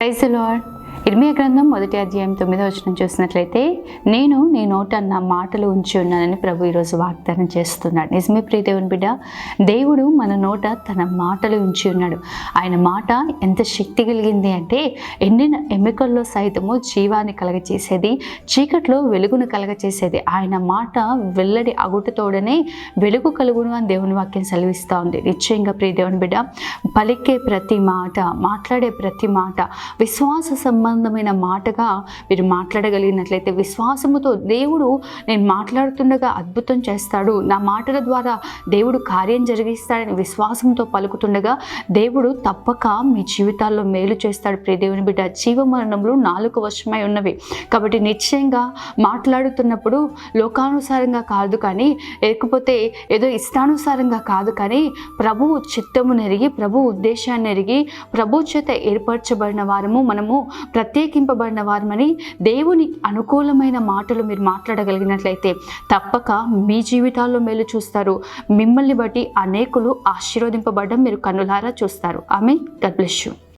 Praise the lord. ఇర్మియా గ్రంథం 1వ అధ్యాయం 9వ వచనం చూసినట్లయితే, నేను నీ నోట నా మాటలు ఉంచి ఉన్నానని ప్రభు ఈరోజు వాగ్దానం చేస్తున్నాడు. నిజమే ప్రియ దేవుని బిడ్డ, దేవుడు మన నోట తన మాటలు ఉంచి ఉన్నాడు. ఆయన మాట ఎంత శక్తి కలిగింది అంటే, ఎండిన ఎముకల్లో సైతము జీవాన్ని కలగచేసేది, చీకట్లో వెలుగును కలగచేసేది. ఆయన మాట వెల్లడి అగుటతోడనే వెలుగు కలుగును అని దేవుని వాక్యం సెలవిస్తూ ఉంది. నిశ్చయంగా ప్రియ దేవుని బిడ్డ, పలికే ప్రతి మాట, మాట్లాడే ప్రతి మాట విశ్వాస సంబంధమైన మాటగా మీరు మాట్లాడగలిగినట్లయితే, విశ్వాసముతో దేవుడు నేను మాట్లాడుతుండగా అద్భుతం చేస్తాడు, నా మాటల ద్వారా దేవుడు కార్యం జరిగిస్తాడని విశ్వాసంతో పలుకుతుండగా దేవుడు తప్పక మీ జీవితాల్లో మేలు చేస్తాడు. ప్రియ దేవుని బిడ్డ, జీవమరణములు నాలుక వశమై ఉన్నవి. కాబట్టి నిశ్చయంగా మాట్లాడుతున్నప్పుడు లోకానుసారంగా కాదు, కానీ లేకపోతే ఏదో ఇష్టానుసారంగా కాదు, కానీ ప్రభువు చిత్తమును ఎరిగి, ప్రభు ఉద్దేశాన్ని ఎరిగి, ప్రభు చేత ఏర్పరచబడిన వారము, మనము ప్రత్యేకింపబడిన వారమని దేవుని అనుకూలమైన మాటలు మీరు మాట్లాడగలిగినట్లయితే తప్పక మీ జీవితాల్లో మేలు చూస్తారు. మిమ్మల్ని బట్టి అనేకులు ఆశీర్వదింపబడడం మీరు కన్నులారా చూస్తారు. ఆమేన్. God bless you.